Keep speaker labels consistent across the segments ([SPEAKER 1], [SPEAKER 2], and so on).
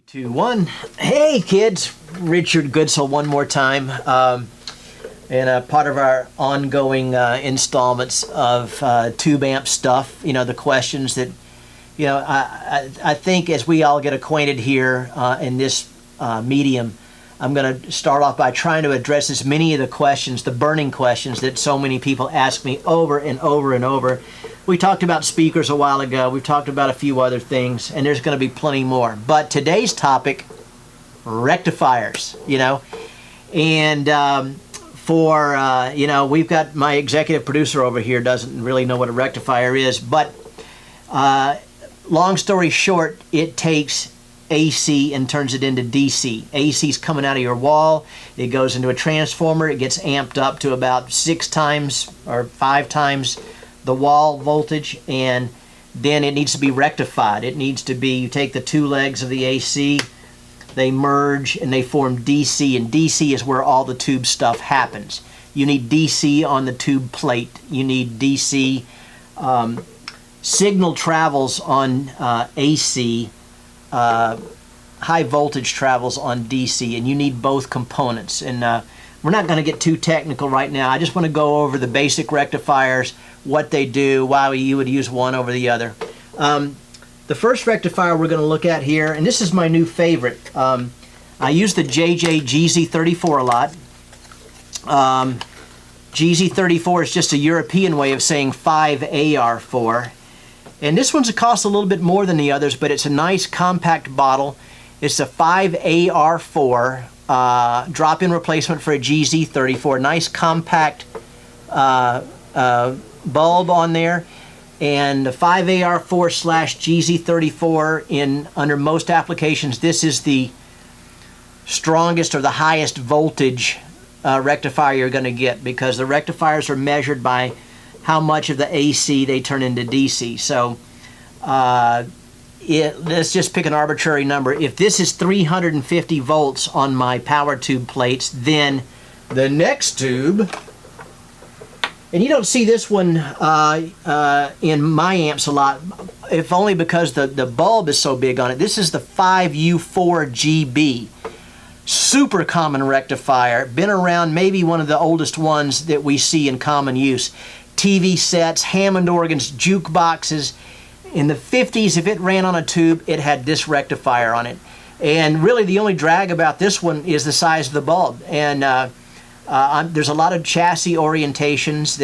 [SPEAKER 1] 2, 1. Hey kids, Richard Goodsell one more time, and part of our ongoing installments of tube amp stuff. You know, the questions that, you know, I think as we all get acquainted here in this medium, I'm going to start off by trying to address as many of the questions, the burning questions that so many people ask me over and over and over. We talked about speakers a while ago. We've talked about a few other things, and there's going to be plenty more. But today's topic, rectifiers, you know. And you know, we've got my executive producer over here doesn't really know what a rectifier is. But long story short, it takes AC and turns it into DC. AC is coming out of your wall. It goes into a transformer. It gets amped up to about 6 times or 5 times the wall voltage, and then it needs to be rectified. It needs to be, you take the 2 legs of the AC, they merge and they form DC, and DC is where all the tube stuff happens. You need DC on the tube plate. You need DC. Signal travels on AC. High voltage travels on DC, and you need both components. And we're not going to get too technical right now. I just want to go over the basic rectifiers, what they do, why you would use one over the other. The first rectifier we're going to look at here, and this is my new favorite. I use the JJ GZ34 a lot. GZ34 is just a European way of saying 5AR4. And this one's cost a little bit more than the others, but it's a nice compact bottle. It's a 5AR4 drop-in replacement for a GZ34. Nice compact bulb on there. And the 5AR4/GZ34, under most applications, this is the strongest or the highest voltage rectifier you're going to get, because the rectifiers are measured by how much of the AC they turn into DC. So let's just pick an arbitrary number. If this is 350 volts on my power tube plates, then the next tube, and you don't see this one in my amps a lot, if only because the bulb is so big on it. This is the 5U4GB. Super common rectifier. Been around, maybe one of the oldest ones that we see in common use. TV sets, Hammond organs, jukeboxes. In the 50s, if it ran on a tube, it had this rectifier on it. And really the only drag about this one is the size of the bulb. And there's a lot of chassis orientations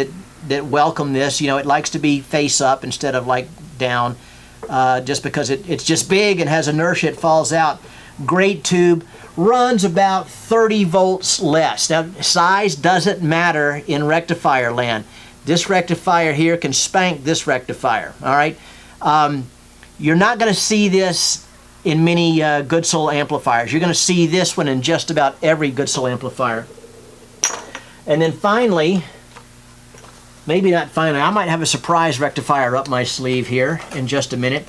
[SPEAKER 1] that welcome this. You know, it likes to be face up instead of like down, just because it's just big and has inertia, it falls out. Great tube. Runs about 30 volts less. Now, size doesn't matter in rectifier land. This rectifier here can spank this rectifier, all right? You're not going to see this in many Goodsell amplifiers. You're going to see this one in just about every Goodsell amplifier. And then finally, maybe not finally, I might have a surprise rectifier up my sleeve here in just a minute.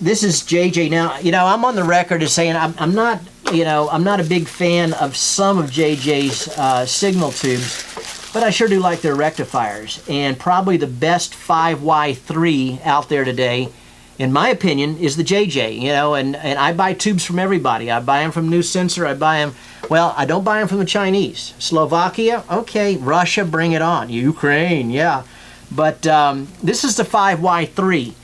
[SPEAKER 1] This is JJ. Now, you know, I'm on the record as saying I'm not a big fan of some of JJ's signal tubes, but I sure do like their rectifiers. And probably the best 5Y3 out there today, in my opinion, is the JJ. You know, and I buy tubes from everybody. I buy them from New Sensor. I buy them, well, I don't buy them from the Chinese. Slovakia, okay. Russia, bring it on. Ukraine, yeah. But this is the 5Y3.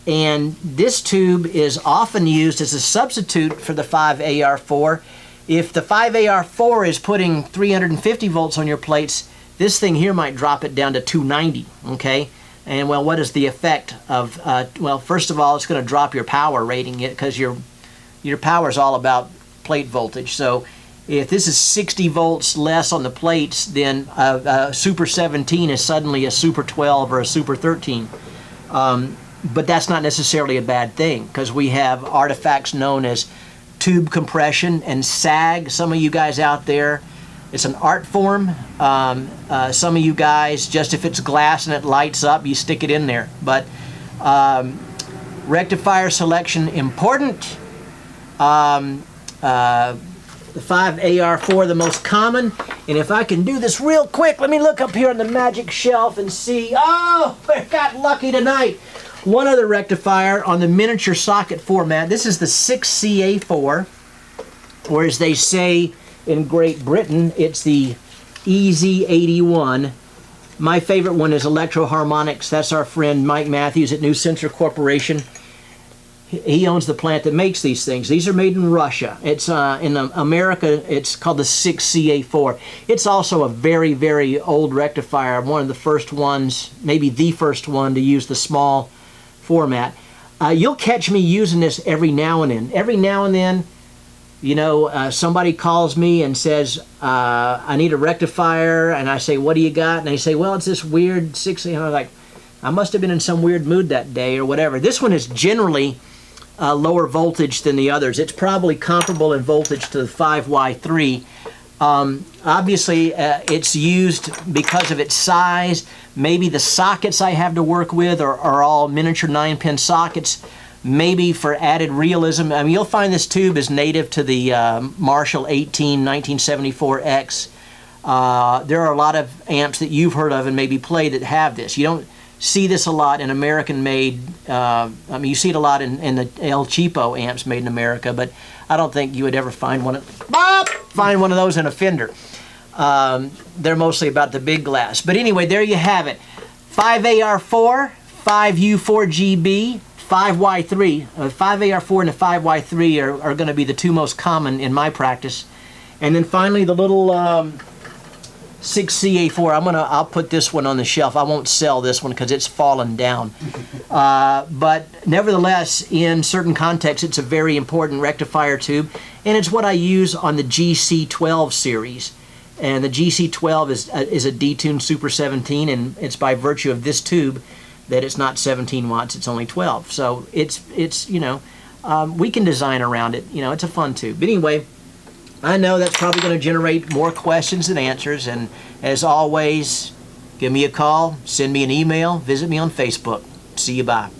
[SPEAKER 1] And this tube is often used as a substitute for the 5AR4. If the 5AR4 is putting 350 volts on your plates, this thing here might drop it down to 290, okay? And well, what is the effect of, well, first of all, it's going to drop your power rating, because your power is all about plate voltage. So if this is 60 volts less on the plates, then a Super 17 is suddenly a Super 12 or a Super 13. But that's not necessarily a bad thing, because we have artifacts known as tube compression and sag. Some of you guys out there, it's an art form. Some of you guys, just if it's glass and it lights up, you stick it in there. But rectifier selection important. The 5AR4, the most common. And if I can do this real quick, let me look up here on the magic shelf and see. Oh, we got lucky tonight. One other rectifier on the miniature socket format. This is the 6CA4, or as they say in Great Britain, it's the EZ81. My favorite one is Electro Harmonics. That's our friend Mike Matthews at New Sensor Corporation. He owns the plant that makes these things. These are made in Russia. It's in America, it's called the 6CA4. It's also a very, very old rectifier, one of the first ones, maybe the first one to use the small format. You'll catch me using this every now and then. Every now and then, you know, somebody calls me and says, I need a rectifier, and I say, what do you got? And they say, well, it's this weird 6, you know, like, I must have been in some weird mood that day or whatever. This one is generally lower voltage than the others. It's probably comparable in voltage to the 5Y3. Obviously, it's used because of its size. Maybe the sockets I have to work with are all miniature 9-pin sockets. Maybe for added realism. I mean, you'll find this tube is native to the Marshall 18 1974X. There are a lot of amps that you've heard of and maybe play that have this. You don't see this a lot in American-made, I mean, you see it a lot in the El Cheapo amps made in America, but I don't think you would ever find one of those in a Fender. They're mostly about the big glass. But anyway, there you have it. 5AR4, 5U4GB, 5Y3. 5AR4 and the 5Y3 are going to be the two most common in my practice. And then finally the little 6CA4. I'll put this one on the shelf. I won't sell this one because it's fallen down. But nevertheless, in certain contexts, it's a very important rectifier tube, and it's what I use on the GC12 series. And the GC12 is a detuned Super 17, and it's by virtue of this tube that it's not 17 watts, it's only 12. So it's you know, we can design around it. You know, it's a fun tube. But anyway, I know that's probably going to generate more questions than answers, and as always, give me a call, send me an email, visit me on Facebook. See you, bye.